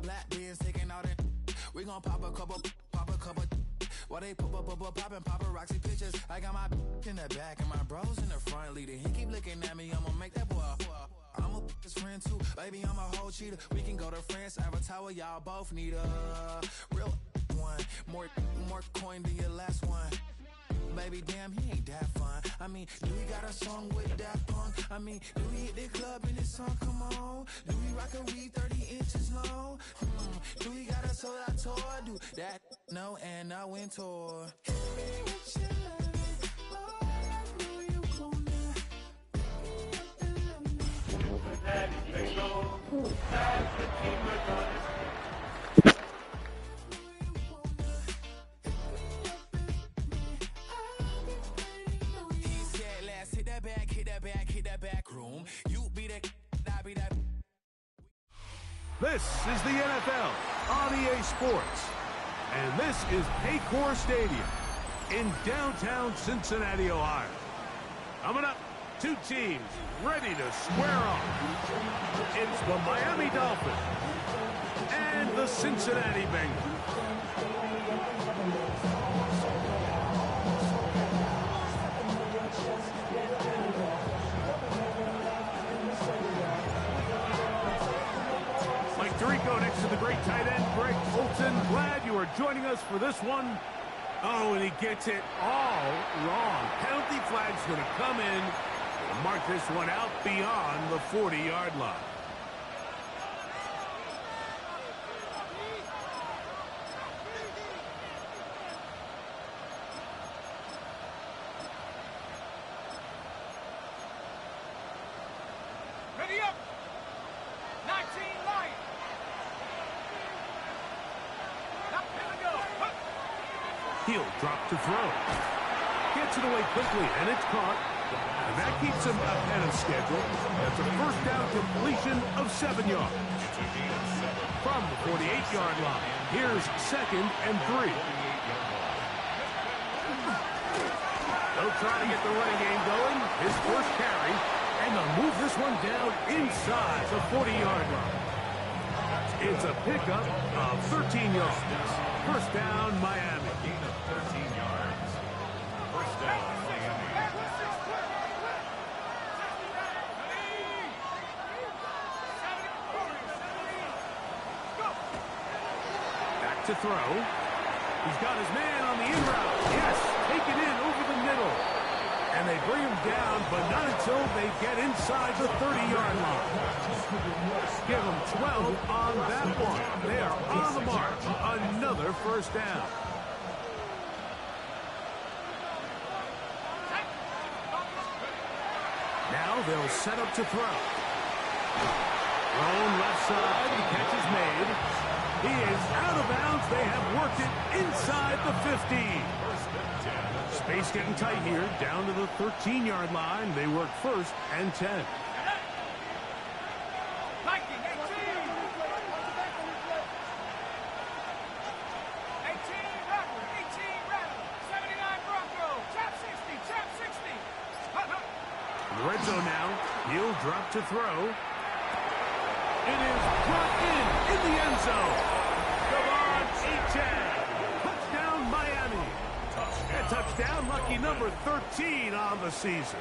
Black beans taking out it. We gon' pop a couple. While they poppin' paparazzi pictures. I got my in the back and my bros in the front leader. He keep looking at me, I'ma make that boy. I'm a his friend too, baby, I'm a whole cheater. We can go to France, Avatar, y'all both need a real one. More coin than your last one. Baby, damn, he ain't that fun. I mean, do we got a song with that punk? I mean, do we hit the club in this song? Come on. Do we rock a weed 30 inches long? Do we got a sold out tour? Do that? No, and I went tour. This is the NFL on EA Sports, and this is Paycor Stadium in downtown Cincinnati, Ohio. Coming up, two teams ready to square off. It's the Miami Dolphins and the Cincinnati Bengals. Tirico next to the great tight end, Greg Olsen. Glad you are joining us for this one. Oh, and he gets it all wrong. Penalty flag's going to come in and mark this one out beyond the 40-yard line. Ready up! 19 Lions! He'll drop to throw. Gets it away quickly, and it's caught. And that keeps him ahead of schedule. That's a first down completion of 7 yards. From the 48-yard line, here's 2nd and 3. They'll try to get the running game going. His first carry, and they'll move this one down inside the 40-yard line. It's a pickup of 13 yards. First down, Miami. 13 yards. First down, Miami. Back to throw. He's got his man on the in route. Yes, taken in over the middle. And they bring him down, but not until they get inside the 30-yard line. Give them 12 on that one. They are on the march. Another first down. Now they'll set up to throw. Thrown left side. The catch is made. He is out of bounds. They have worked it inside the 15. Space getting tight here. Down to the 13-yard line. They work 1st and 10. Red zone now. He'll drop to throw. It is brought in the end zone. Devon Achane. Touchdown, Miami. Unlucky number 13 on the season.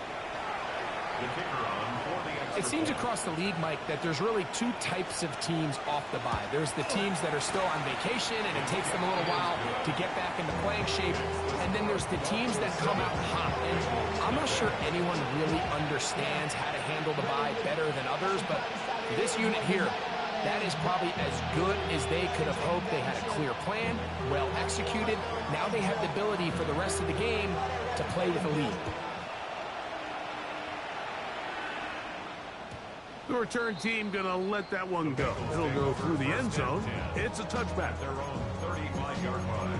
It seems across the league, Mike, that there's really two types of teams off the bye. There's the teams that are still on vacation, and it takes them a little while to get back into playing shape. And then there's the teams that come out hot. And I'm not sure anyone really understands how to handle the bye better than others, but this unit here, that is probably as good as they could have hoped. They had a clear plan, well executed. Now they have the ability for the rest of the game to play with a lead. The return team gonna let that one go. It'll go through the end zone. It's a touchback. Their own 35-yard line.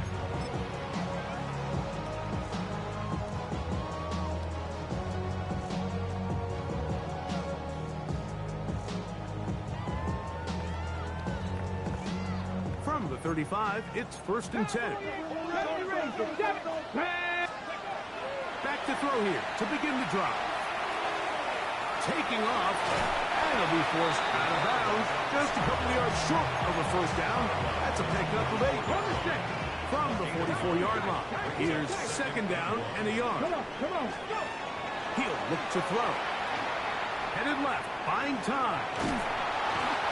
From the 35, it's 1st and 10. Back to throw here to begin the drive. Taking off. And he'll be forced out of bounds. Just a couple of yards short of a first down. That's a pickup of 8. From the 44-yard line. Here's 2nd down and a yard. He'll look to throw. Headed left, buying time.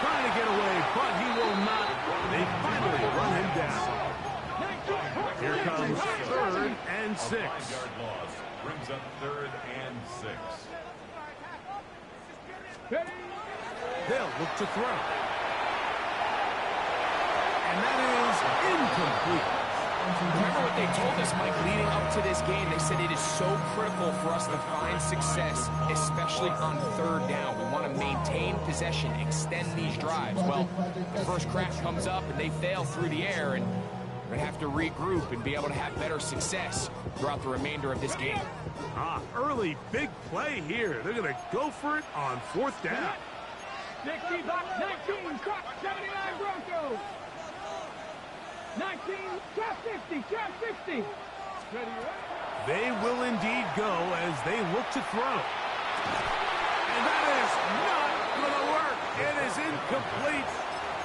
Trying to get away, but he will not. They finally run him down. Here comes 3rd and 6. 5-yard loss brings up 3rd and 6. They'll look to throw. And that is incomplete. Remember what they told us, Mike, leading up to this game. They said it is so critical for us to find success, especially on 3rd down. We want to maintain possession, extend these drives. Well, the first crack comes up and they fail through the air, and we're going to have to regroup and be able to have better success throughout the remainder of this game. Early big play here. They're going to go for it on 4th down. 60, box 19, trap 79 Broncos. 19, trap 50, trap 60. Ready, They will indeed go as they look to throw. And that is not going to work. It is incomplete.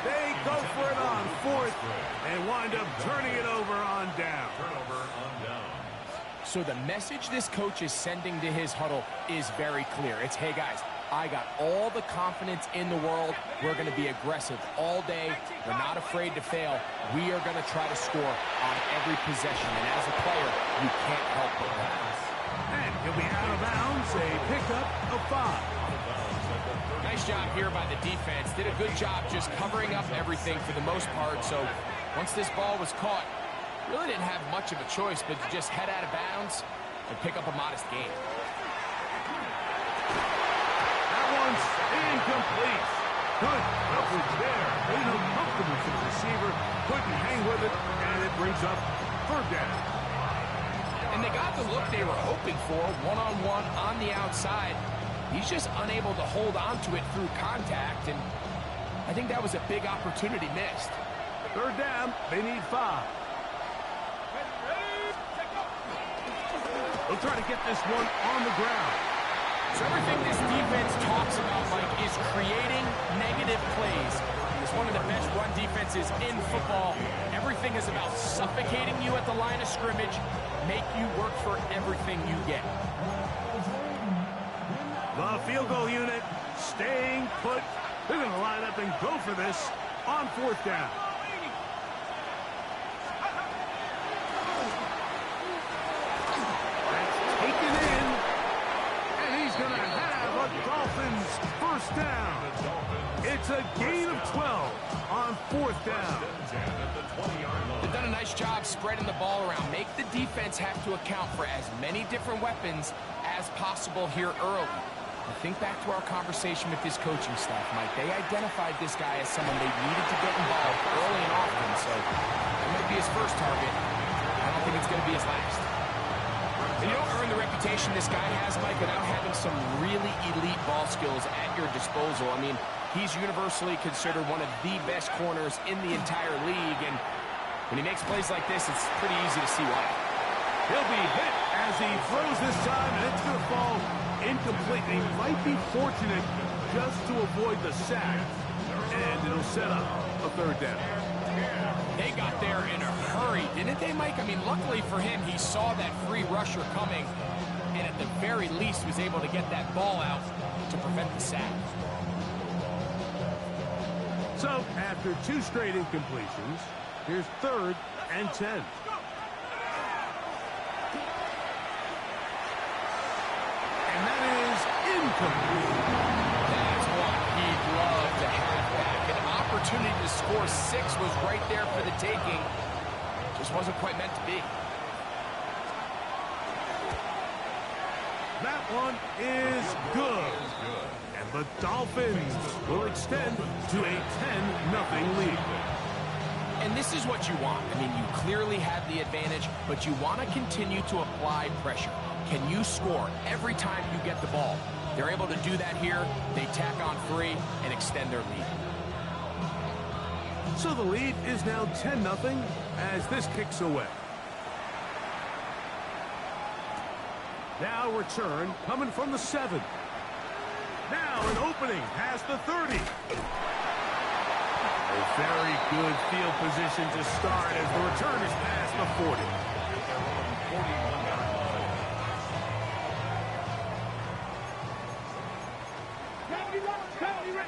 They go for it on 4th and wind up turning it over on down. Turnover on down. So the message this coach is sending to his huddle is very clear. It's, hey, guys, I got all the confidence in the world. We're going to be aggressive all day. We're not afraid to fail. We are going to try to score on every possession. And as a player, you can't help but pass. And he'll be out of bounds, a pickup of 5. Nice job here by the defense. Did a good job just covering up everything for the most part. So once this ball was caught, really didn't have much of a choice but to just head out of bounds and pick up a modest gain. Incomplete. Good coverage there. They look comfortable for the receiver. Couldn't hang with it, and it brings up 3rd down. And they got the look they were hoping for, one-on-one on the outside. He's just unable to hold on to it through contact, and I think that was a big opportunity missed. 3rd down, they need 5. They'll try to get this one on the ground. So everything this defense talks about, Mike, is creating negative plays. It's one of the best run defenses in football. Everything is about suffocating you at the line of scrimmage, make you work for everything you get. The field goal unit staying put. They're going to line up and go for this on 4th down. That's taken in. Going to have a Dolphins 1st down. It's a gain of 12 on 4th down. They've done a nice job spreading the ball around. Make the defense have to account for as many different weapons as possible here early. Now think back to our conversation with this coaching staff, Mike. They identified this guy as someone they needed to get involved early and often, so it might be his first target. I don't think it's going to be his last. And you don't earn the reputation this guy has, Mike, without having some really elite ball skills at your disposal. I mean, he's universally considered one of the best corners in the entire league, and when he makes plays like this, it's pretty easy to see why. He'll be hit as he throws this time, and it's going to fall incomplete. He might be fortunate just to avoid the sack, and it'll set up a 3rd down. They got there in a hurry, didn't they, Mike, I mean, luckily for him, he saw that free rusher coming, and at the very least was able to get that ball out to prevent the sack. So, after 2 straight incompletions, here's 3rd and 10. And that is incomplete. That's one he'd love to have back. An opportunity to score 6 was right there for the taking. Just wasn't quite meant to be. That one is good. And the Dolphins will extend to a 10-0 lead. And this is what you want. I mean, you clearly have the advantage, but you want to continue to apply pressure. Can you score every time you get the ball? They're able to do that here. They tack on 3 and extend their lead. So the lead is now 10-0 as this kicks away. Now return coming from the 7. Now an opening past the 30. A very good field position to start as the return is past the 40.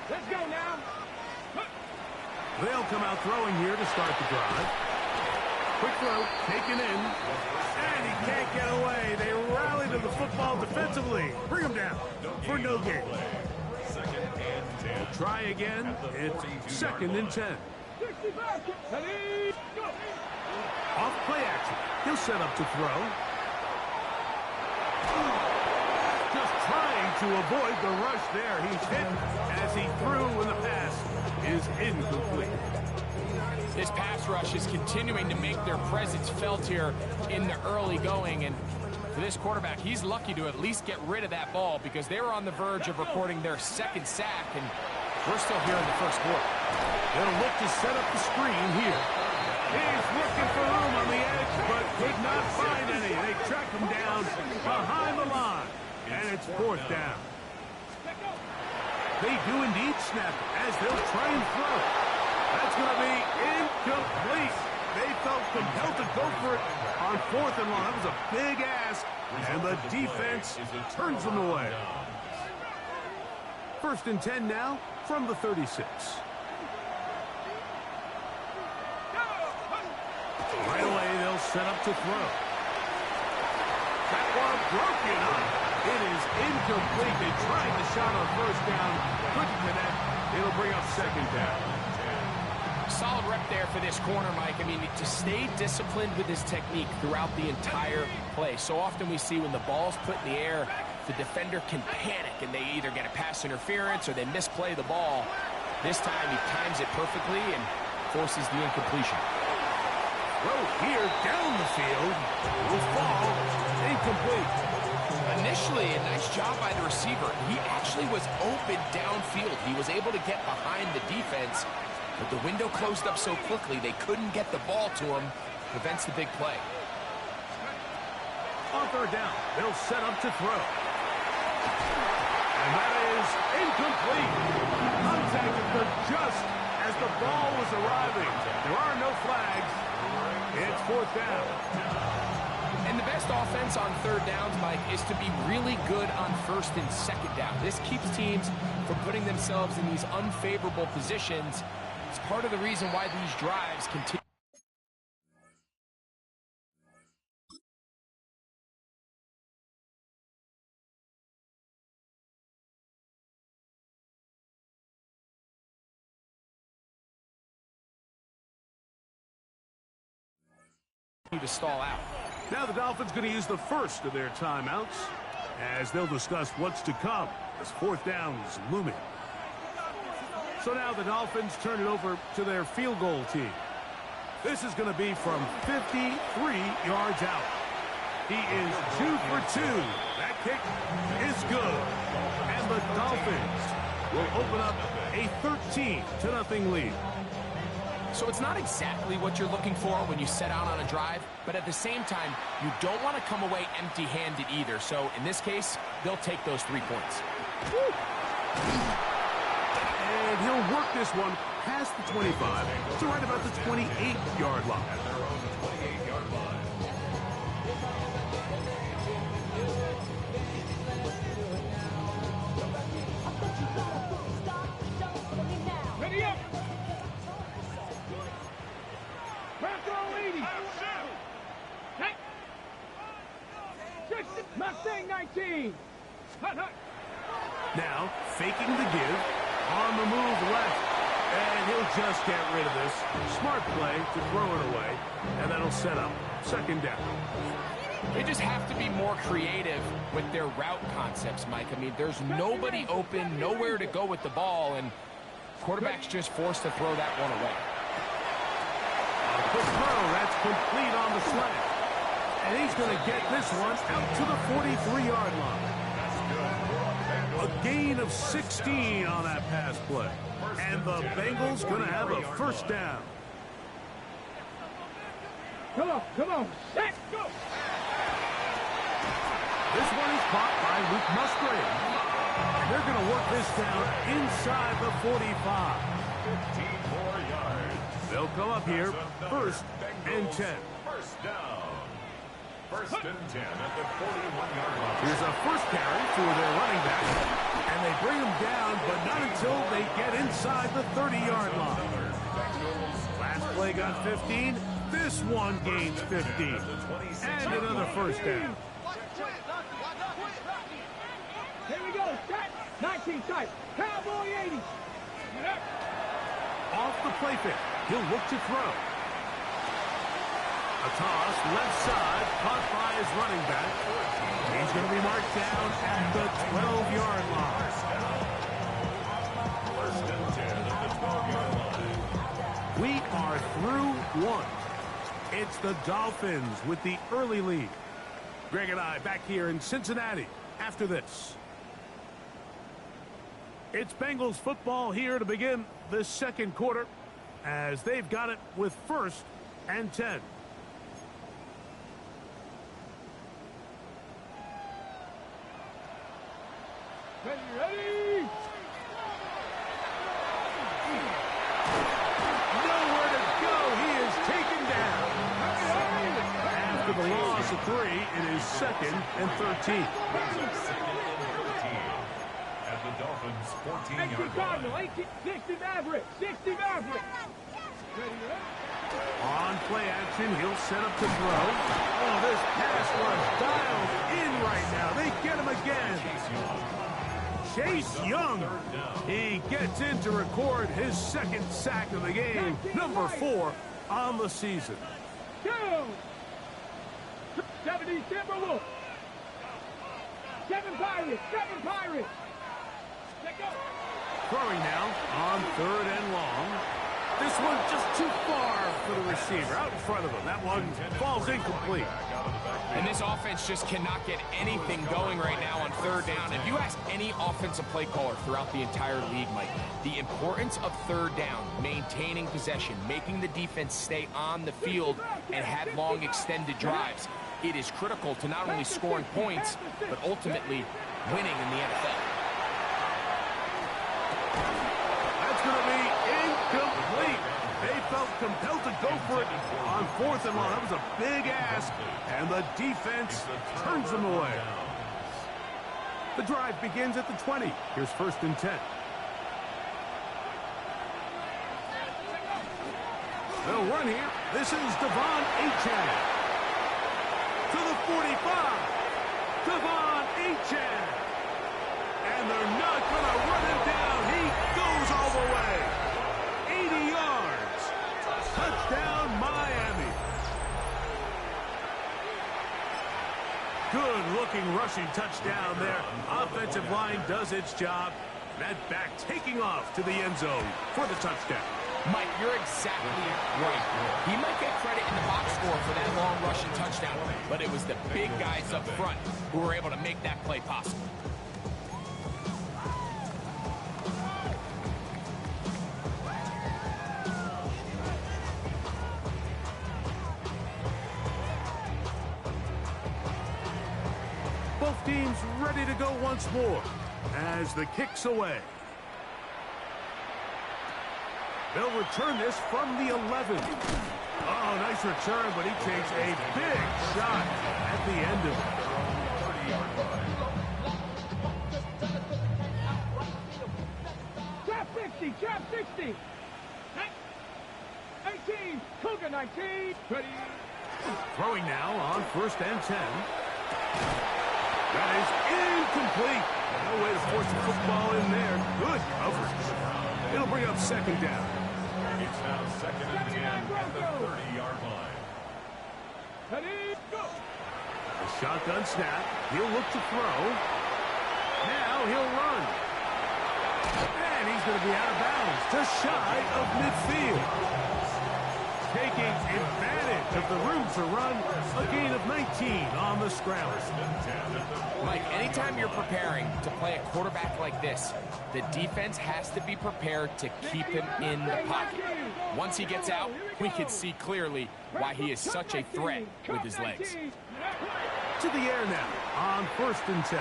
Let's go now. They'll come out throwing here to start the drive. Quick throw, taken in, and he can't get away. They rally to the football defensively. Bring him down for no gain. We'll try again. It's 2nd and 10. Off play action. He'll set up to throw. Just trying to avoid the rush there. He's hit as he threw when the pass is incomplete. This pass rush is continuing to make their presence felt here in the early going. And for this quarterback, he's lucky to at least get rid of that ball because they were on the verge of recording their 2nd sack, and we're still here in the 1st quarter. They'll look to set up the screen here. He's looking for room on the edge, but could not find any. They track him down behind the line, and it's 4th down. They do indeed snap as they'll try and throw. That's going to be incomplete. They felt compelled to go for it on 4th and long. That was a big ask, and the defense turns them away. 1st and 10 now from the 36. Right away, they'll set up to throw. That one broken up. It is incomplete. They tried the shot on 1st down. Couldn't connect. It'll bring up 2nd down. Solid rep there for this corner, Mike. I mean, to stay disciplined with his technique throughout the entire play. So often we see when the ball's put in the air, the defender can panic, and they either get a pass interference or they misplay the ball. This time he times it perfectly and forces the incompletion. Throw here down the field. Will fall. Incomplete. Initially, a nice job by the receiver. He actually was open downfield. He was able to get behind the defense, but the window closed up so quickly they couldn't get the ball to him. Prevents the big play. On 3rd down, they'll set up to throw. And that is incomplete. Contact occurred just as the ball was arriving. There are no flags. It's 4th down. And the best offense on 3rd downs, Mike, is to be really good on 1st and 2nd down. This keeps teams from putting themselves in these unfavorable positions. It's part of the reason why these drives continue. To stall out. Now the Dolphins going to use the first of their timeouts as they'll discuss what's to come as 4th down is looming. So now the Dolphins turn it over to their field goal team. This is going to be from 53 yards out. He is 2 for 2. That kick is good. And the Dolphins will open up a 13-0 lead. So it's not exactly what you're looking for when you set out on a drive, but at the same time, you don't want to come away empty-handed either. So in this case, they'll take those 3 points. And he'll work this one past the 25 to right about the 28-yard line. 19. Hut, hut. Now, faking the give, on the move left, and he'll just get rid of this. Smart play to throw it away, and that'll set up second down. They just have to be more creative with their route concepts, Mike. I mean, there's nobody open, nowhere to go with the ball, and quarterback's just forced to throw that one away. A quick throw, that's complete on the slant. And he's going to get this one out to the 43-yard line. A gain of 16 on that pass play. And the Bengals going to have a first down. Come on, set, go! This one is caught by Luke Musgrave. And they're going to work this down inside the 45. 15 more yards. They'll come up here, first and 10. First down. First and 10 at the 41-yard line. Here's a first carry for their running back. And they bring him down, but not until they get inside the 30-yard line. Last play got 15. This one gains 15. And another first down. Here we go, set, 19 tight, Cowboy 80. Off the play fake, he'll look to throw. A toss, left side, caught by his running back. He's going to be marked down at the 12-yard line. First and 10 at the 12-yard line. We are through one. It's the Dolphins with the early lead. Greg and I back here in Cincinnati after this. It's Bengals football here to begin the second quarter as they've got it with first and 10. Ready? Nowhere to go. He is taken down. After the loss of 3, it is second and 13. At the Dolphins' 18 14-yard Cardinal, line. 18, 60 Maverick, 60 Maverick. Ready, On play action, he'll set up to throw. Oh, this pass was dialed in right now. They get him again. Chase Young. He gets in to record his second sack of the game. Number 4 on the season. 2. 70 Timberwolves. 7 Pirates, 7 Pirates. Let go. Throwing now on third and long. This one just too far for the receiver. Out in front of him. That one falls incomplete. And this offense just cannot get anything going right now on third down. If you ask any offensive play caller throughout the entire league, Mike, the importance of third down, maintaining possession, making the defense stay on the field, and have long extended drives, it is critical to not only scoring points, but ultimately winning in the NFL. That's going to be incomplete. They felt compelled to go for it on fourth and long. That was a big ask, and the defense turns them away. The drive begins at the 20. Here's first and 10. They'll run here. This is Devon Achane. To the 45. Devon Achane. And they're not going to run him down. He goes all the way. 80 yards. Touchdown, Miami. Good-looking rushing touchdown there. Offensive line does its job. That back taking off to the end zone for the touchdown. Mike, you're exactly right. He might get credit in the box score for that long rushing touchdown, but it was the big guys up front who were able to make that play possible. Both teams ready to go once more as the kick's away. They'll return this from the 11. Oh, nice return, but he takes a big shot at the end of it. Trap 60, trap 60. 18, Cougar 19. Ready. Throwing now on first and 10. That is incomplete. No way to force the football in there. Good coverage. It'll bring up second down. It's now 2nd and 10 at the 30-yard line. Ready, go. A shotgun snap. He'll look to throw. Now he'll run. And he's going to be out of bounds, just shy of midfield. Taking advantage of the room to run, a gain of 19 on the scramble. Mike, anytime you're preparing to play a quarterback like this, the defense has to be prepared to keep him in the pocket. Once he gets out, we can see clearly why he is such a threat with his legs. To the air now on 1st and 10.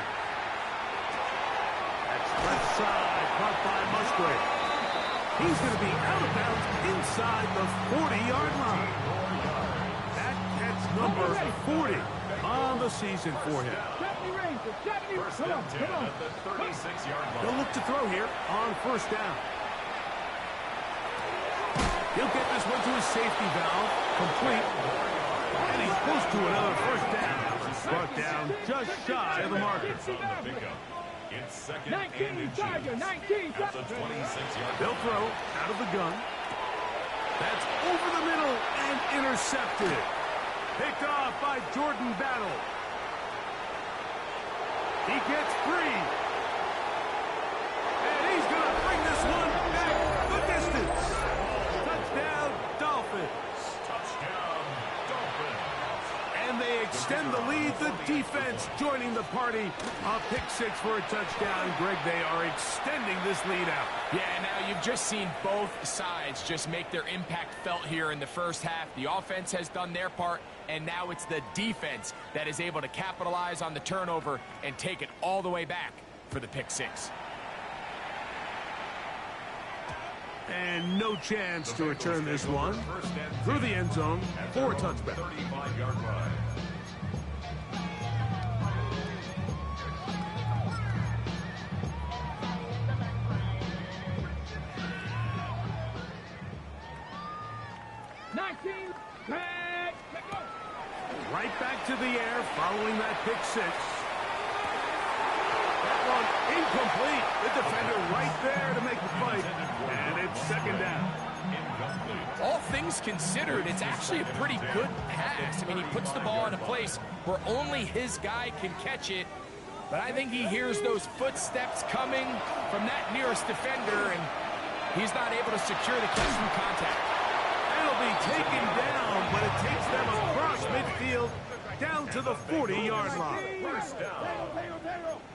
That's left side, caught by Musgrave. He's going to be out of bounds inside the 40-yard line. That catch number 40 on the season for him. 1st and 10 at the 36-yard line. He'll look to throw here on 1st down. He'll get this one to his safety valve, complete. And he's close to another 1st down. Brought down just shy of the marker. It's 2nd 19 and Tiger, 19 at the 26-yard. They'll throw out of the gun. That's over the middle and intercepted. Picked off by Jordan Battle. He gets free. And he's going to bring this one back the distance. Touchdown, Dolphins. Touchdown, Dolphins. And they extend the lead. The defense joining the party. A pick 6 for a touchdown. Greg, they are extending this lead out. Yeah, now you've just seen both sides just make their impact felt here in the first half. The offense has done their part, and now it's the defense that is able to capitalize on the turnover and take it all the way back for the pick 6. And no chance to return this one through the end zone for a touchback. 35-yard line. Right back to the air following that pick 6. That one incomplete. The defender right there to make the fight. And it's 2nd down. All things considered, it's actually a pretty good pass. I mean, he puts the ball in a place where only his guy can catch it. But I think he hears those footsteps coming from that nearest defender, and he's not able to secure the catch from contact. It'll be taken down, but it takes them across midfield down to the 40-yard line. First down.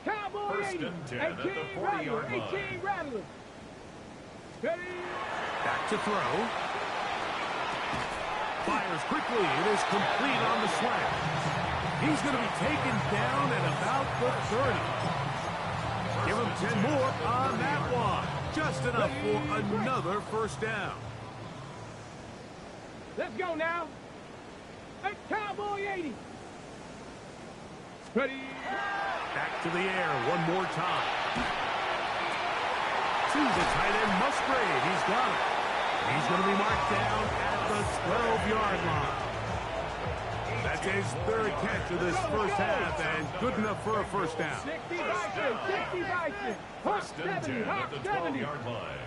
Cowboy 1st 80. and 10 at the 40-yard line. 18 Rattlers. Ready. Back to throw. Fires quickly. It is complete on the slant. He's going to be taken down at about the 30. Give him 10 more on that one. Just enough for another 1st down. Let's go now. Hey, Cowboy 80. Ready. Back to the air one more time. To the tight end, Musgrave. He's got it. He's going to be marked down at the 12-yard line. That's his 3rd catch of this first half, and good enough for a 1st down. 60 Vikings, 60 Vikings. Hawk 1st and 70, 10 Hawk at the 70. 12-yard line.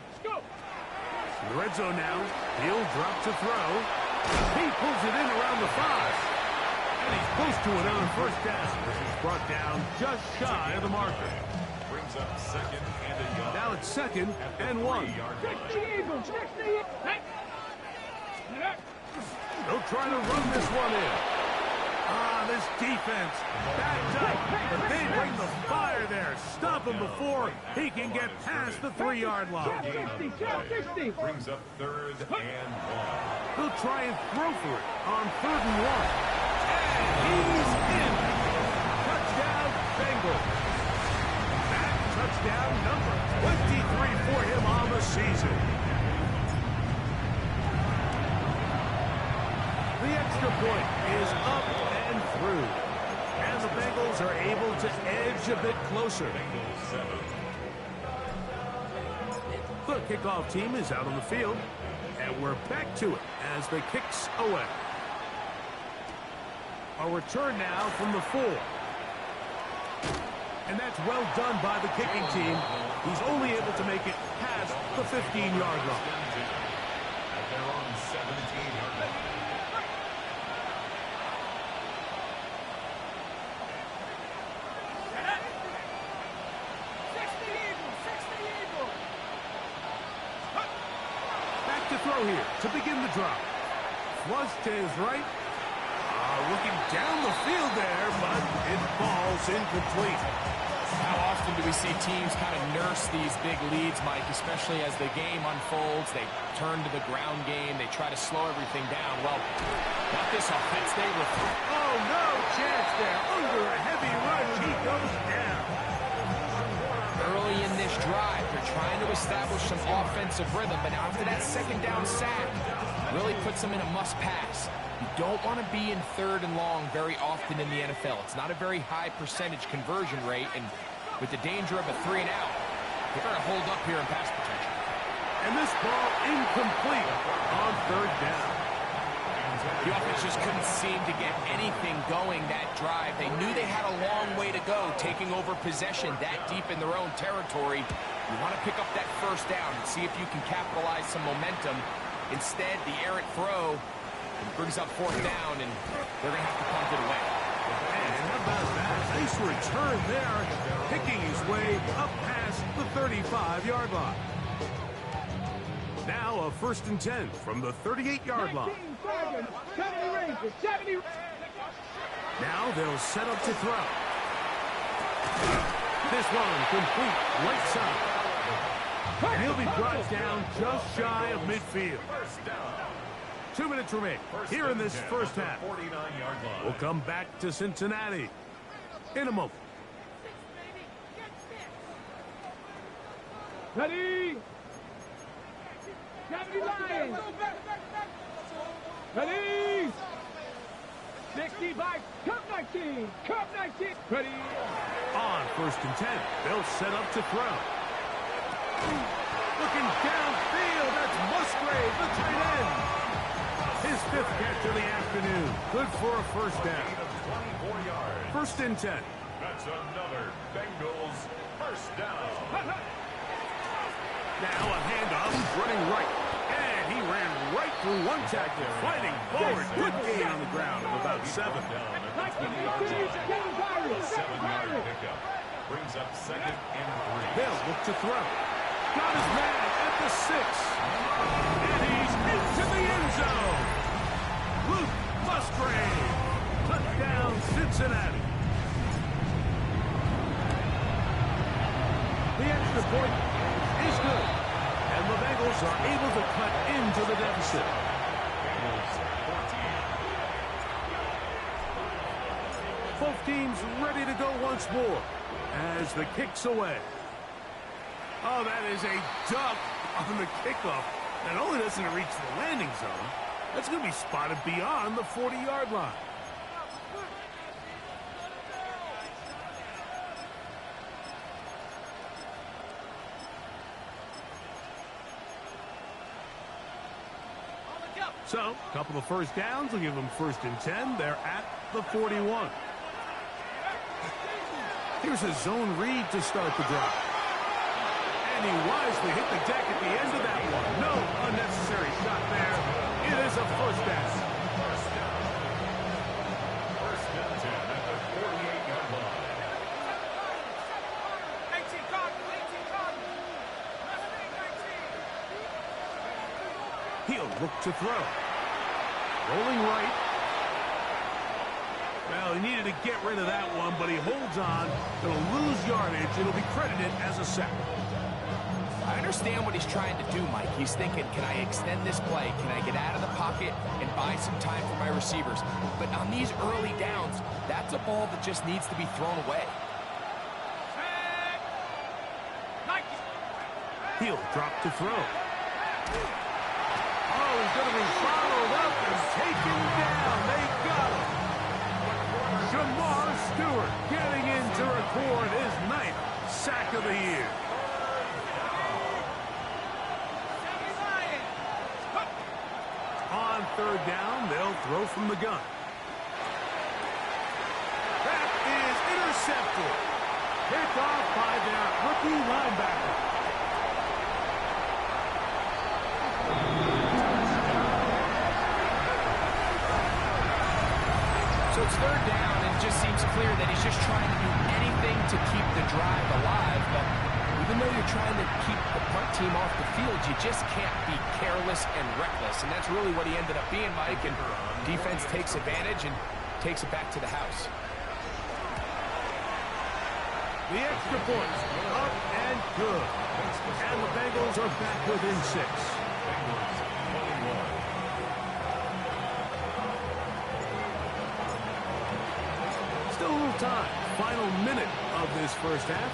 Let's go. In the red zone now, he'll drop to throw. He pulls it in around the 5. And he's close to another 1st down. This is brought down just shy of the marker. Brings up 2nd and a yard. Now it's 2nd and 1. 60 Eagles, 60. Hey. They'll try to run this one in. This defense backed up, but they bring the fire there. Stop him before he can get past the 3-yard line. 60. Brings up 3rd and 1. He'll try and throw for it on 3rd and 1. And he's in. Touchdown, Bengals. That touchdown number 23 for him on the season. The extra point is up and through. And the Bengals are able to edge a bit closer. The kickoff team is out on the field. And we're back to it as the kicks away. A return now from the 4. And that's well done by the kicking team. He's only able to make it past the 15-yard line. At their own 17-yard line. Back to throw here to begin the drive. Flush to his right. Looking down the field there, but it falls incomplete. How often do we see teams kind of nurse these big leads, Mike, especially as the game unfolds? They turn to the ground game. They try to slow everything down. Well, not this offense. They were... Oh, no chance there. Under a heavy rush, he goes down. Early in this drive, they're trying to establish some offensive rhythm, but now after that second down sack, really puts them in a must-pass. You don't want to be in 3rd and long very often in the NFL. It's not a very high percentage conversion rate, and with the danger of a 3 and out, they're going to hold up here in pass protection. And this ball incomplete on 3rd down. The offense just couldn't seem to get anything going that drive. They knew they had a long way to go, taking over possession that deep in their own territory. You want to pick up that 1st down and see if you can capitalize some momentum. Instead, the errant throw brings up 4th down, and they're going to have to punt it away. And how about that? Nice return there, picking his way up past the 35-yard line. Now a 1st and 10 from the 38-yard line. 70 Rangers, 70. Now they'll set up to throw. This one complete right side. And he'll be brought down just shy of midfield. 2 minutes remain here in this first half. We'll come back to Cincinnati in a moment. Ready? 70 Lions. Ready? 65. Cup 19. Cup 19. Ready? On 1st and 10, they'll set up to throw. Looking downfield, that's Musgrave, the tight end. His 5th catch of the afternoon. Good for a 1st down. 24 yards. 1st and 10. That's another Bengals 1st down. Now a handoff, running right. And he ran right through one tackle, fighting forward. Good gain on the ground of about 7. 7-yard pickup. Brings up 2nd and 3. They'll look to throw. Got his man at the 6. And he's into the end zone. Luke Musgrave. Touchdown, Cincinnati. The extra point is good. And the Bengals are able to cut into the deficit. Both teams ready to go once more as the kick's away. Oh, that is a duck on the kickoff. Not only doesn't it reach the landing zone, that's going to be spotted beyond the 40-yard line. So, a couple of 1st downs will give them 1st and 10. They're at the 41. Here's a zone read to start the drive. And he wisely hit the deck at the end of that one. No unnecessary shot there. It is a 1st down. 1st and 10 at the 48-yard line. 18 card. He'll look to throw. Rolling right. Well, he needed to get rid of that one, but he holds on. It'll lose yardage. It'll be credited as a sack. I understand what he's trying to do, Mike. He's thinking, can I extend this play? Can I get out of the pocket and buy some time for my receivers? But on these early downs, that's a ball that just needs to be thrown away. He'll drop to throw. Oh, he's going to be followed up and taken down. They got him. Jamar Stewart getting in to record his 9th sack of the year. On 3rd down, they'll throw from the gun. intercepted. Picked off by their rookie linebacker. So it's third down, and it just seems clear that he's just trying to do anything to keep the drive alive. But even though you're trying to keep the punt team off the field, you just can't be careless and reckless. And that's really what he ended up being, Mike. And defense takes advantage and takes it back to the house. The extra point, up and good. And the Bengals are back within 6. Still a little time. Final minute of this first half.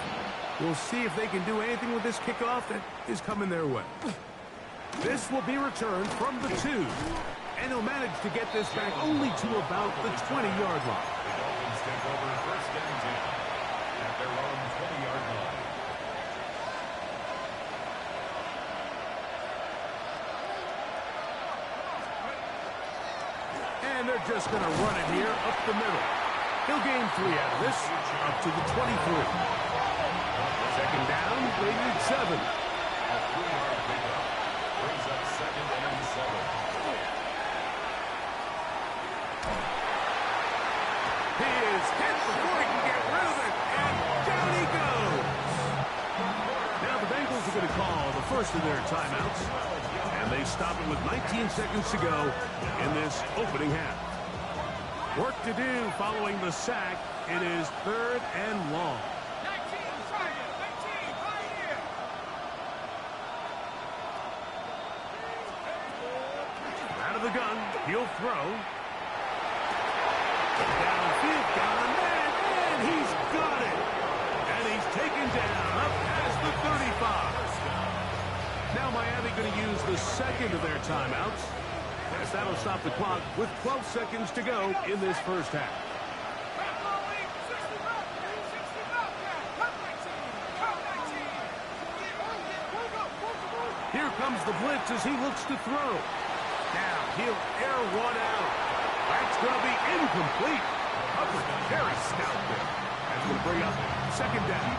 We'll see if they can do anything with this kickoff that is coming their way. This will be returned from the 2. And he'll manage to get this back only to about the 20-yard line. Take over first and 10 at their own 20-yard line. And they're just going to run it here up the middle. He'll gain 3 out of this, up to the 23. Second down, they need 7. A 3-yard pickup brings up second and 7. He is hit before he can get rid of it, and down he goes. Now the Bengals are going to call the first of their timeouts, and they stop it with 19 seconds to go in this opening half. Work to do following the sack. It is third and long. 19, target, 19, right here. Out of the gun, he'll throw. Downfield, got a man, and he's got it. And he's taken down up past the 35. Now Miami going to use the second of their timeouts, as that'll stop the clock with 12 seconds to go in this first half. Here comes the blitz as he looks to throw. Now he'll air one out. That's going to be incomplete. Coverage very stout there. That's going to bring up second down.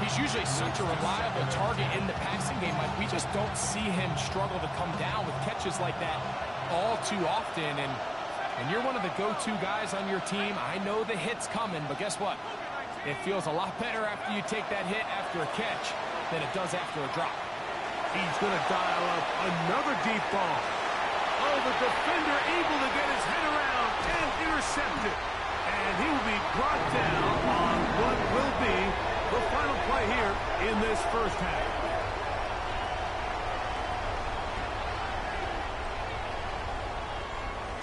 He's usually such a reliable target in the passing game, Mike. We just don't see him struggle to come down with catches like that all too often. And you're one of the go-to guys on your team. I know the hit's coming, but guess what? It feels a lot better after you take that hit after a catch than it does after a drop. He's going to dial up another deep ball. Oh, the defender able to get his head around and intercept it. And he will be brought down on what will be the final play here in this first half.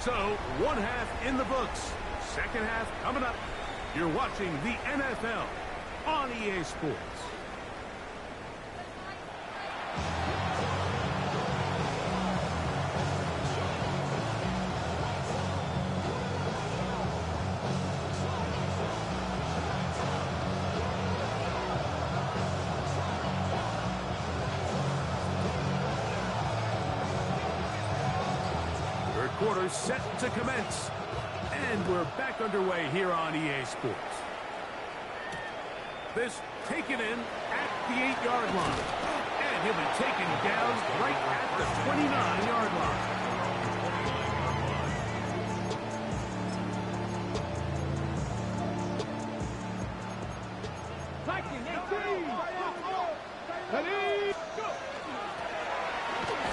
So, one half in the books. Second half coming up. You're watching the NFL on EA Sports. Quarter set to commence. And we're back underway here on EA Sports. This taken in at the 8-yard line. And he'll be taken down right at the 29-yard line.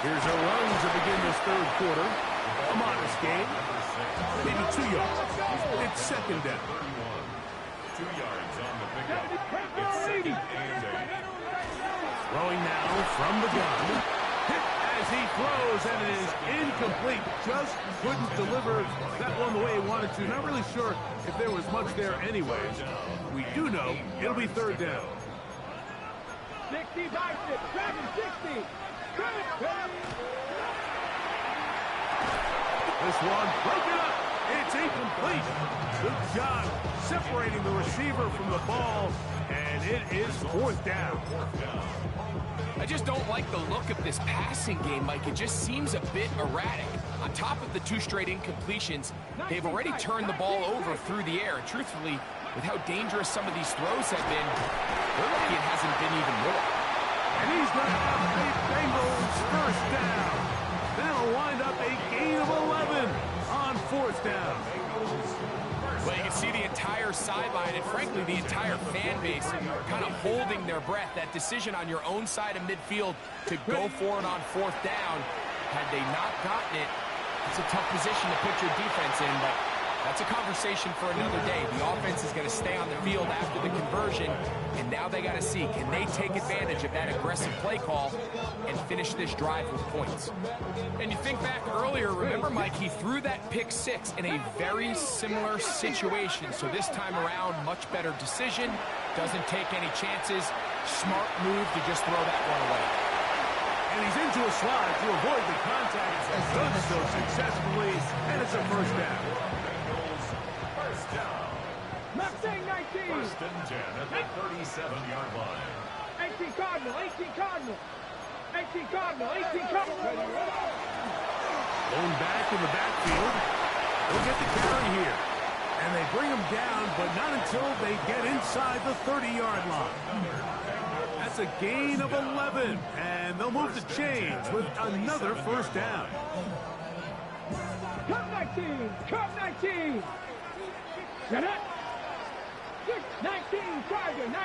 Here's a run to begin this third quarter. A modest game. Maybe 2 yards. It's second down. 2 yards on the pickup. It's second and 8. Throwing now from the gun. Hit as he throws, and it is incomplete. Just couldn't deliver that one the way he wanted to. Not really sure if there was much there anyways. We do know it'll be third down. 60, bicep, 760. This one broken up. It's incomplete. Good job separating the receiver from the ball, and it is fourth down. I just don't like the look of this passing game, Mike. It just seems a bit erratic. On top of the 2 straight incompletions, they've already turned the ball over through the air. And truthfully, With how dangerous some of these throws have been, they're lucky it hasn't been even more. And he's going to have a Bengals first down. That'll wind up a gain of 11 on fourth down. Well, you can see the entire sideline and, frankly, the entire fan base kind of holding their breath. That decision on your own side of midfield to go for it on fourth down, had they not gotten it, it's a tough position to put your defense in, but that's a conversation for another day. The offense is going to stay on the field after the conversion, and now they got to see, can they take advantage of that aggressive play call and finish this drive with points? And you think back earlier, remember, Mike, he threw that pick six in a very similar situation. So this time around, much better decision, doesn't take any chances, smart move to just throw that one away. And he's into a slide to avoid the contact, does so successfully, and it's a first down. Mustang 19. First and 10 at the 37-yard line. 18 Cardinal, 18 Cardinal. 18 Cardinal, 18 Cardinal. Going back in the backfield. They'll get the carry here. And they bring him down, but not until they get inside the 30-yard line. That's a gain of 11, and they'll move the chains with another first down. Cup 19, Cup 19. Get it? 19 Tiger, 19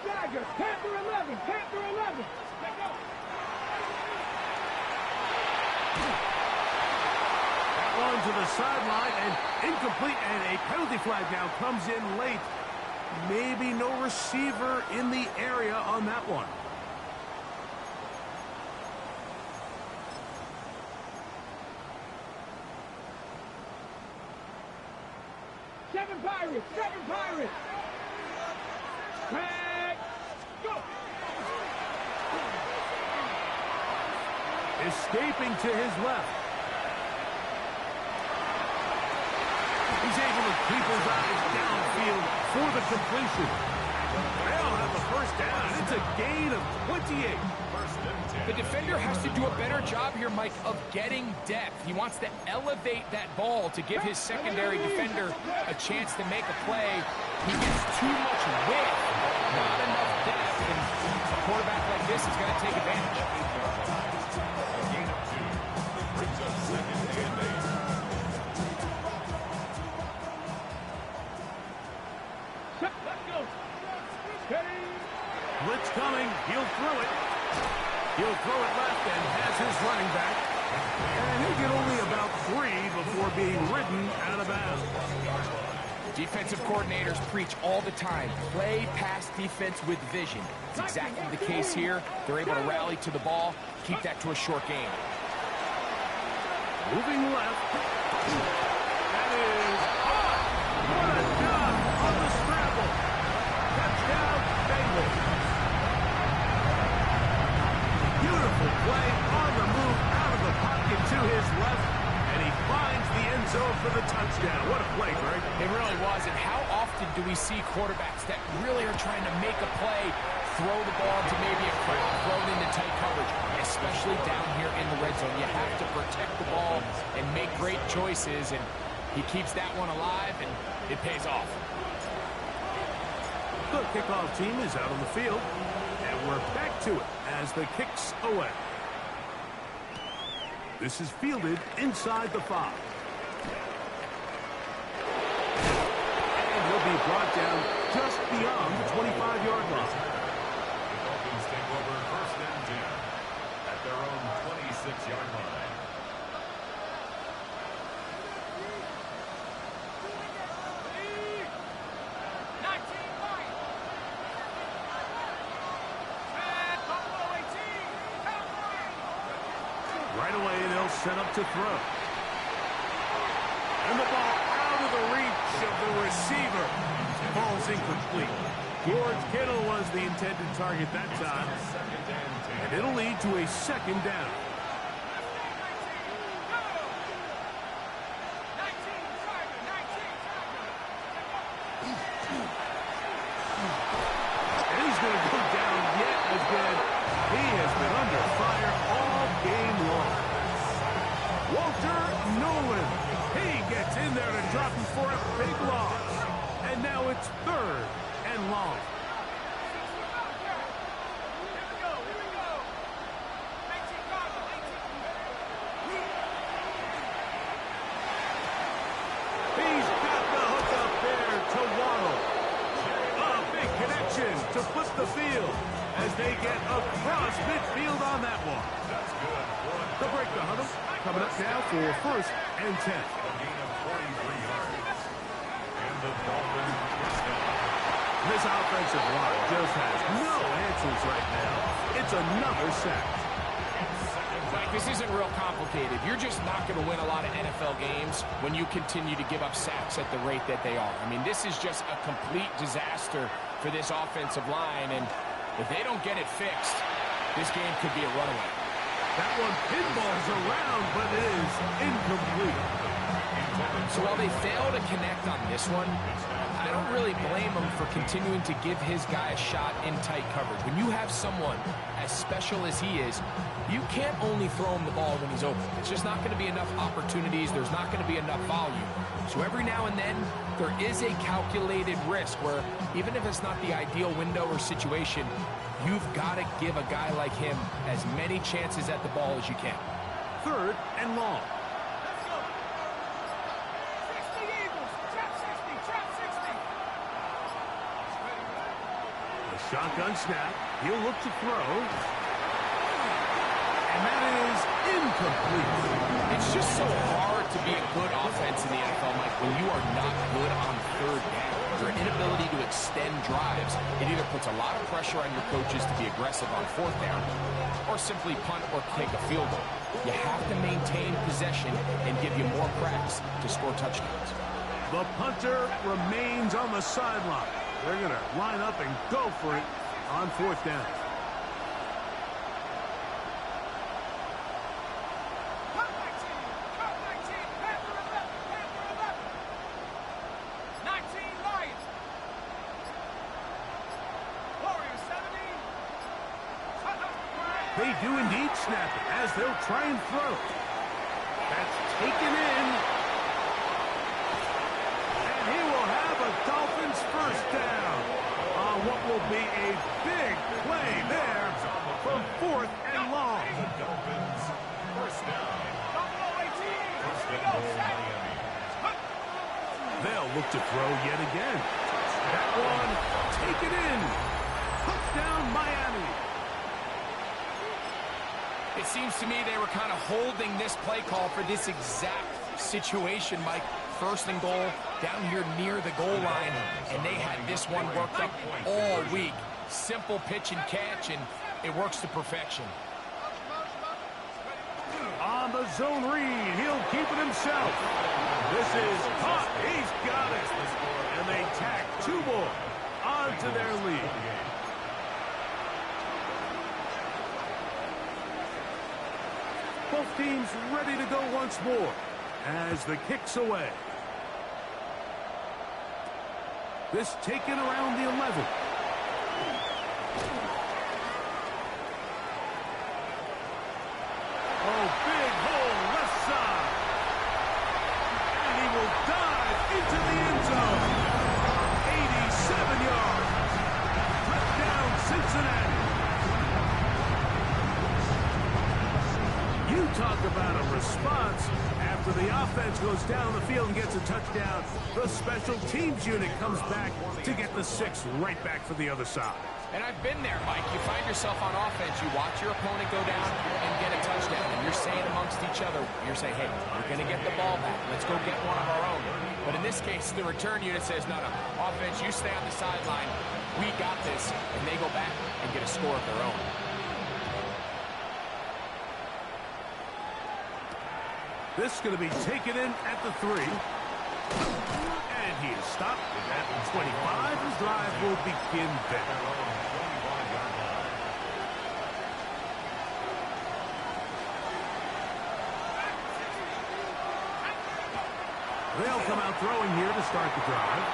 Tiger. Panther 11, Panther 11. Let's go. That one to the sideline and incomplete, and a penalty flag now comes in late. Maybe no receiver in the area on that one. Seven Pirates. Craig, go. Escaping to his left. He's able to keep his eyes downfield for the completion. They'll have the first down. It's a gain of 28. The defender has to do a better job here, Mike, of getting depth. He wants to elevate that ball to give his secondary defender a chance to make a play. He gets too much width, not enough depth, and a quarterback like this is going to take advantage. Gain of 2. Brings up second and 8. Let's go. Steady. Blitz coming. He'll throw it. He'll throw it left and has his running back. And he'll get only about 3 before being ridden out of bounds. Defensive coordinators preach all the time, play pass defense with vision. It's exactly the case here. They're able to rally to the ball, keep that to a short game. Moving left. That is hot. What a job on the scramble. Touchdown, Bengals. Beautiful play on the move out of the pocket to his left, and he finds the end zone for the touchdown. What a play, Greg. It really was, and how often do we see quarterbacks that really are trying to make a play, throw the ball to maybe a crowd, throw it into tight coverage, especially down here in the red zone. You have to protect the ball and make great choices, and he keeps that one alive, and it pays off. The kickoff team is out on the field, and we're back to it as the kicks away. This is fielded inside the 5. And he'll be brought down just beyond the 25-yard line. The Dolphins take over first and 10 at their own 26-yard line. Right away, they'll set up to throw. And the ball out of the reach of the receiver. Ball's incomplete. George Kittle was the intended target that time. And it'll lead to a second down. And he's going to go down yet again. He has been under fire all game long. Walter Nolan. He gets in there to drop him for a big loss. And And now it's 3rd and long. He's got the hook up there to Waddle. A big connection to flip the field as they get across midfield on that one. The break the huddle. Coming up now for 1st and 10. A gain of 43 yards. And the Dolphins first down. This offensive line just has no answers right now. It's another sack. Mike, this isn't real complicated. You're just not going to win a lot of NFL games when you continue to give up sacks at the rate that they are. I mean, this is just a complete disaster for this offensive line, and if they don't get it fixed, this game could be a runaway. That one pinballs around, but it is incomplete. So while they fail to connect on this one, I don't really blame him for continuing to give his guy a shot in tight coverage. When you have someone as special as he is, you can't only throw him the ball when he's open. It's just not going to be enough opportunities. There's not going to be enough volume. So every now and then, there is a calculated risk where even if it's not the ideal window or situation, you've got to give a guy like him as many chances at the ball as you can. 3rd and long. Shotgun snap. He'll look to throw. And that is incomplete. It's just so hard to be a good offense in the NFL, Mike, when you are not good on 3rd down. Your inability to extend drives, it either puts a lot of pressure on your coaches to be aggressive on 4th down or simply punt or kick a field goal. You have to maintain possession and give you more cracks to score touchdowns. The punter remains on the sideline. They're going to line up and go for it on 4th down. Cut 19, Panther 11, 19 Lions. Warriors 70. They do indeed snap it as they'll try and throw. That's taken in. And he will have a Dolphins first down on what will be a big play there from 4th and long. Dolphins first down. First and goal, Miami. They'll look to throw yet again. That one taken in. Touchdown, Miami. It seems to me they were kind of holding this play call for this exact situation, Mike. 1st and goal, down here near the goal line, and they had this one worked up all week. Simple pitch and catch, and it works to perfection. On the zone read, he'll keep it himself. This is caught. He's got it. And they tack 2 more onto their lead. Both teams ready to go once more as the kick's away. This taken around the 11. Oh, big hole left side. And he will dive into the end zone. 87 yards. Touchdown, Cincinnati. You talk about a response. After the offense goes down the field and gets a touchdown, the special teams unit comes back to get the 6 right back for the other side. And I've been there, Mike. You find yourself on offense, you watch your opponent go down and get a touchdown, and you're saying amongst each other, you're saying, hey, we're going to get the ball back. Let's go get one of our own. But in this case, the return unit says, no, offense, you stay on the sideline. We got this. And they go back and get a score of their own. This is going to be taken in at the 3. And he is stopped at the 25. The drive will begin there. They'll come out throwing here to start the drive.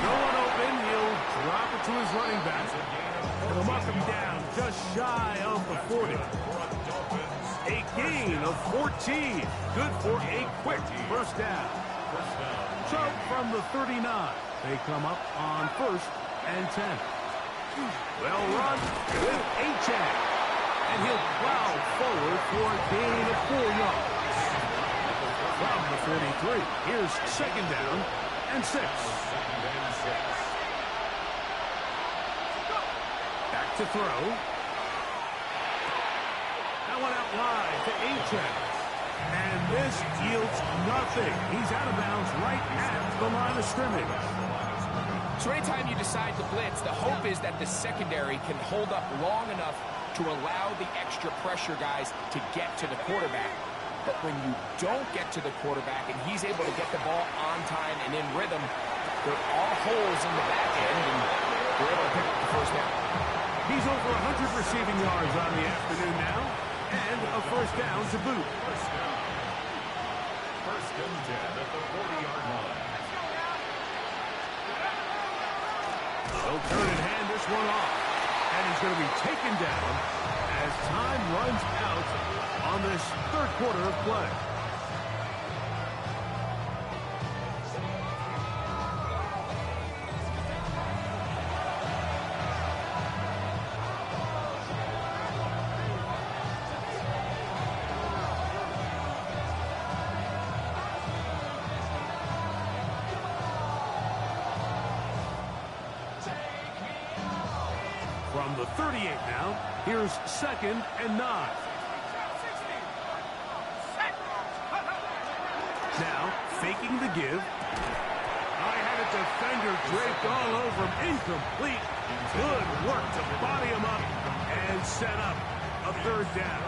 No one open. He'll drop it to his running back. It'll mark him down just shy of the 40. A gain of 14. Good for a quick first down. So from the 39, They come up on 1st and 10. Well run with Achane. And he'll plow forward for a gain of 4 yards. From the 43, here's 2nd down and 6. Back to throw. That one out wide to Achane. And this yields nothing. He's out of bounds right at the line of scrimmage. So anytime you decide to blitz, the hope is that the secondary can hold up long enough to allow the extra pressure guys to get to the quarterback. But when you don't get to the quarterback and he's able to get the ball on time and in rhythm, there are holes in the back end, and they're able to pick up the first down. He's over 100 receiving yards on the afternoon now, and a first down to boot. First and 10 at the 40-yard line. They'll turn and hand this one off. And he's going to be taken down as time runs out on this 3rd quarter of play. From the 38 now, here's 2nd and 9. Now, faking the give. I had a defender draped all over him. Incomplete. Good work to body him up and set up a 3rd down.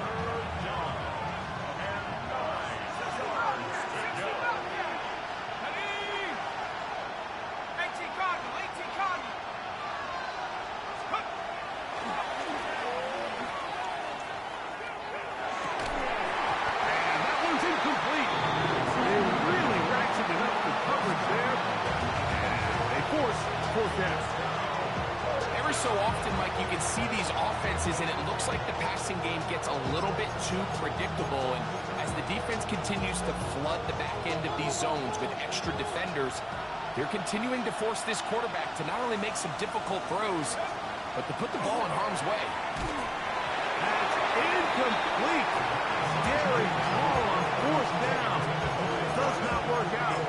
Every so often, Mike, you can see these offenses, and it looks like the passing game gets a little bit too predictable. And as the defense continues to flood the back end of these zones with extra defenders, they're continuing to force this quarterback to not only make some difficult throws, but to put the ball in harm's way. That's incomplete. Scary ball on 4th down. Does not work out.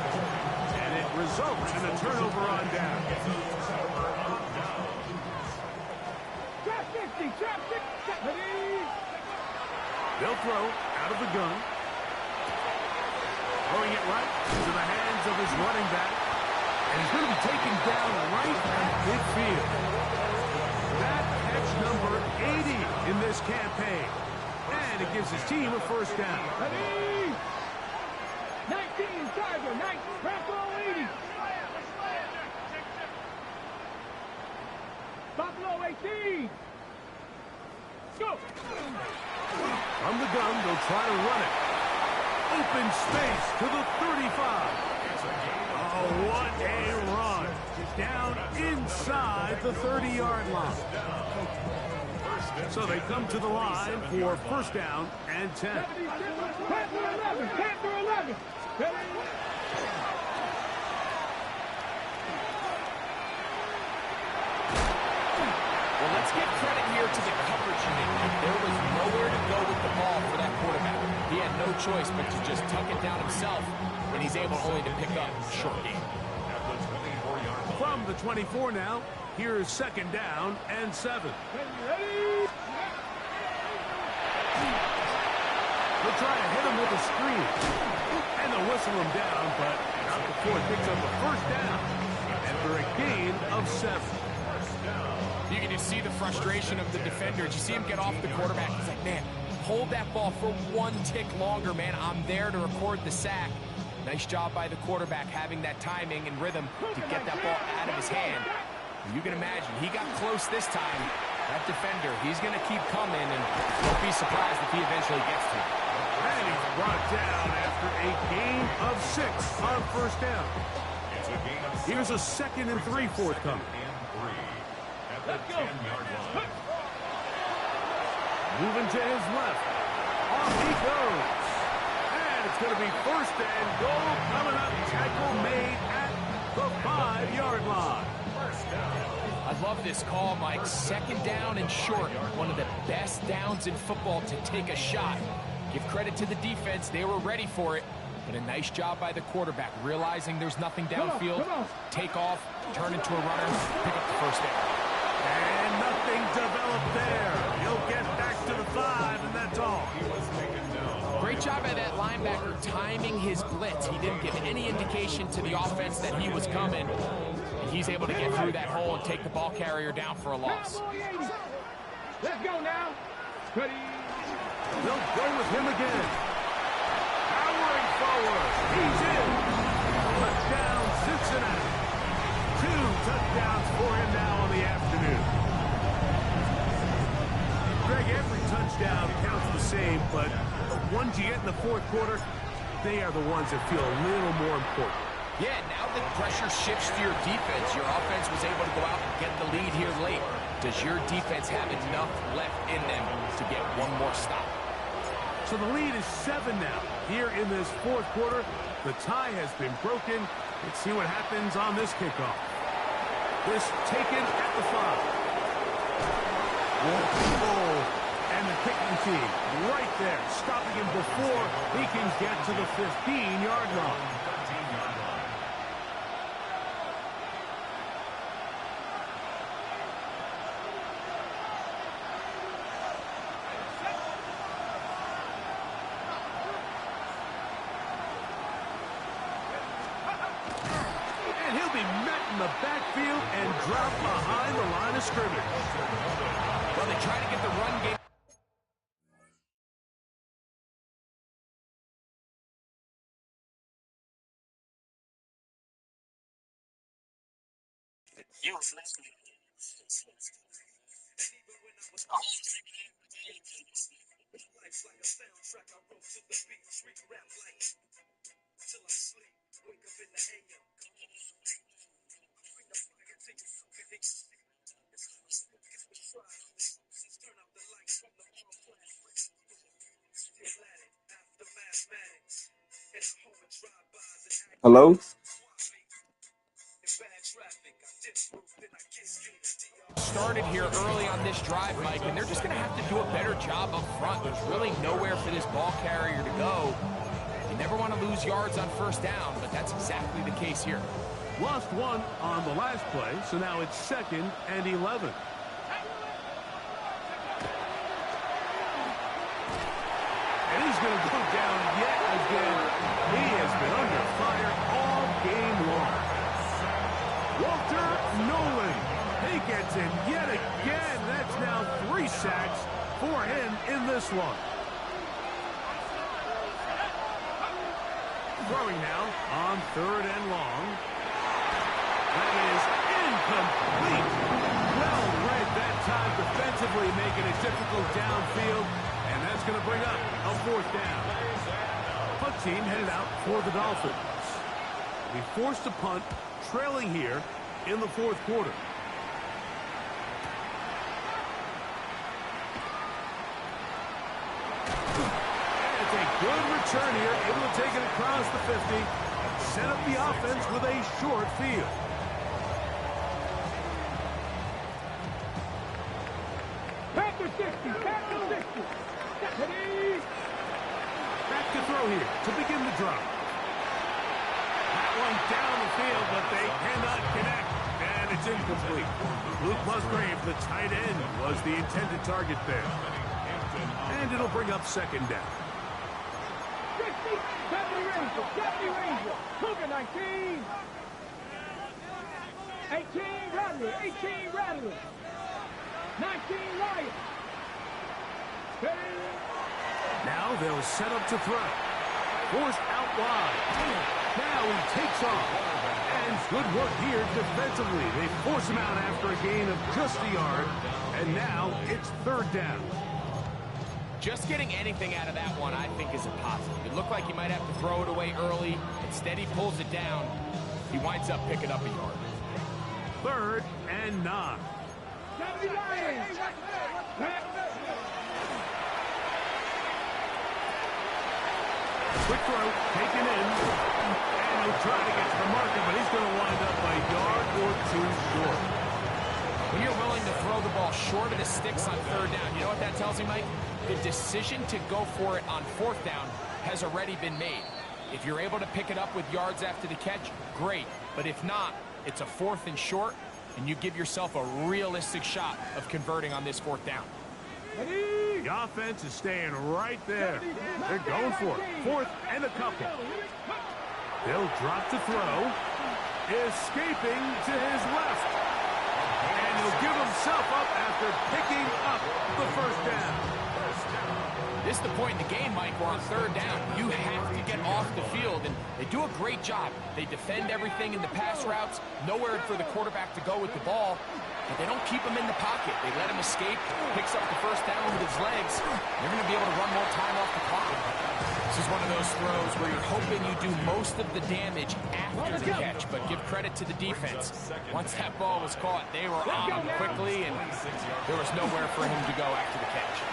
And it results in a turnover on down. They'll throw out of the gun. Throwing it right into the hands of his running back. And he's going to be taken down right at midfield. That catch number 80 in this campaign. And it gives his team a first down. 19, Charger, 19, Buffalo 80. Buffalo 18. Go. From the gun, they'll try to run it. Open space to the 35. Oh, what a run. Down inside the 30-yard line. So they come to the line for first down and 10. Panther 11, Panther 11. Well, let's give credit here to the coverage unit. There was nowhere to go with the ball for that quarterback. He had no choice but to just tuck it down himself, and he's able only to pick up a short gain. From the 24 now, here's 2nd down and 7. They'll try to hit him with a screen. And they'll whistle him down, but out before it picks up a first down. And for a gain of 7. You can just see the frustration of the defender. You see him get off the quarterback. He's like, man, hold that ball for 1 tick longer, man. I'm there to record the sack. Nice job by the quarterback having that timing and rhythm to get that ball out of his hand. You can imagine, he got close this time. That defender, he's going to keep coming, and don't be surprised if he eventually gets to him. And he's brought down after a gain of 6 on first down. Here's a 2nd and 3 forthcoming. Let's go. Moving to his left. Off he goes. And it's going to be first and goal coming up. Tackle made at the 5-yard 5-yard line. I love this call, Mike. 2nd down and short. One of the best downs in football to take a shot. Give credit to the defense. They were ready for it. But a nice job by the quarterback, realizing there's nothing downfield. Take off, turn into a runner, pick up the first down. And nothing developed there. He'll get back to the 5, and that's all. Great job by that linebacker timing his blitz. He didn't give any indication to the offense that he was coming. And he's able to get through that hole and take the ball carrier down for a loss. Let's go now. Ready. They'll go with him again. Powering forward. He's in. Touchdown, Cincinnati. 2 touchdowns for him now on the afternoon. Greg, every touchdown counts the same, but the ones you get in the fourth quarter, they are the ones that feel a little more important. Yeah, now the pressure shifts to your defense. Your offense was able to go out and get the lead here late. Does your defense have enough left in them to get one more stop? So the lead is 7 now. Here in this fourth quarter, the tie has been broken. Let's see what happens on this kickoff. This taken at the 5. Whoa. And the kicking team right there, stopping him before he can get to the 15-yard line. The backfield and drop behind the line of scrimmage. Well, they try to get the run game. Hello? Started here early on this drive, Mike, and they're just going to have to do a better job up front. There's really nowhere for this ball carrier to go. You never want to lose yards on first down, but that's exactly the case here. Lost 1 on the last play, so now it's 2nd and 11. And he's going to go down yet again. He has been under fire all game long. Walter Nolan, he gets in yet again. That's now 3 sacks for him in this one. Throwing now on 3rd and long. That is incomplete. Well read that time defensively, making it difficult downfield. And that's going to bring up a 4th down. Punt team headed out for the Dolphins. We forced a punt, trailing here in the 4th quarter. And it's a good return here, able to take it across the 50. Set up the offense with a short field. Panther 60, Panther 60. Ready. Back to throw here to begin the drive. That one down the field, but they cannot connect. And it's incomplete. Luke Musgrave, the tight end, was the intended target there. And it'll bring up 2nd down. 60, 70 Ranger, 70 Ranger. Cougar 19. 18 Rattler, 18 Rattler. 19 Lion. Now they'll set up to throw. Forced out wide. Now he takes off. And good work here defensively. They force him out after a gain of just a yard. And now it's 3rd down. Just getting anything out of that one, I think, is a positive. It looked like he might have to throw it away early. Instead, he pulls it down. He winds up picking up a yard. 3rd and 9. Quick throw, taken in. And he'll try to get to the marker, but he's going to wind up a yard or two short. When you're willing to throw the ball short of the sticks on third down, you know what that tells me, Mike? The decision to go for it on fourth down has already been made. If you're able to pick it up with yards after the catch, great. But if not, it's a 4th and short, and you give yourself a realistic shot of converting on this 4th down. The offense is staying right there. They're going for it. 4th and a couple. They'll drop to throw. Escaping to his left. And he'll give himself up after picking up the first down. This is the point in the game, Mike, where on third down, you have to get off the field, and they do a great job. They defend everything in the pass routes, nowhere for the quarterback to go with the ball, but they don't keep him in the pocket. They let him escape, picks up the first down with his legs. They're going to be able to run more time off the clock. This is one of those throws where you're hoping you do most of the damage after the catch, but give credit to the defense. Once that ball was caught, they were on him quickly, and there was nowhere for him to go after the catch.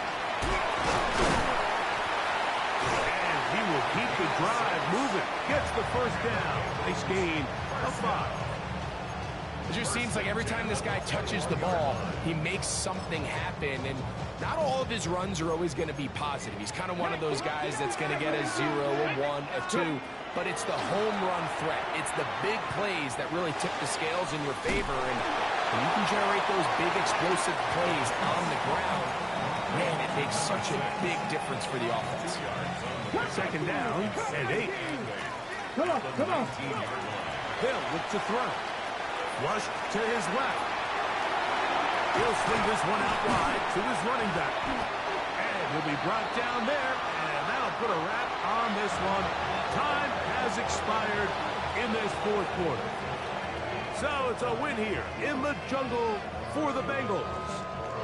And he will keep the drive moving. Gets the first down. Nice gain of 5. It just seems like every time this guy touches the ball, he makes something happen, and not all of his runs are always going to be positive. He's kind of one of those guys that's going to get a 0, a 1, a 2, but it's the home run threat. It's the big plays that really tip the scales in your favor, and when you can generate those big explosive plays on the ground, man, it makes such a big difference for the offense. Second down and 8. Come on. Hill with the throw. Flush to his left. He'll swing this one out wide to his running back. And he'll be brought down there, and that'll put a wrap on this one. Time has expired in this 4th quarter. So it's a win here in the jungle for the Bengals.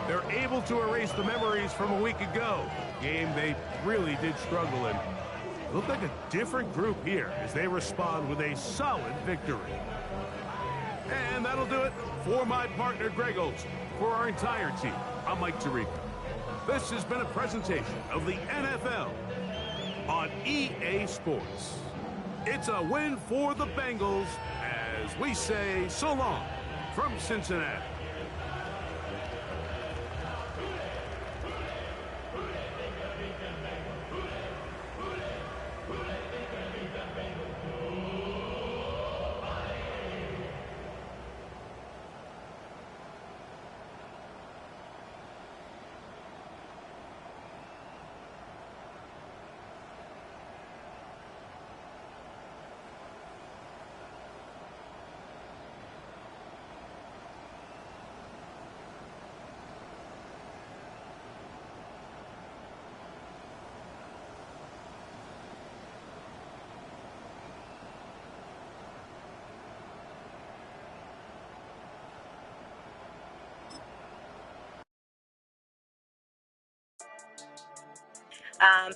They're able to erase the memories from a week ago. Game they really did struggle in. Look like a different group here as they respond with a solid victory. And that'll do it for my partner, Greg Olson. For our entire team, I'm Mike Tirico. This has been a presentation of the NFL on EA Sports. It's a win for the Bengals as we say so long from Cincinnati.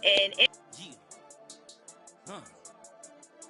And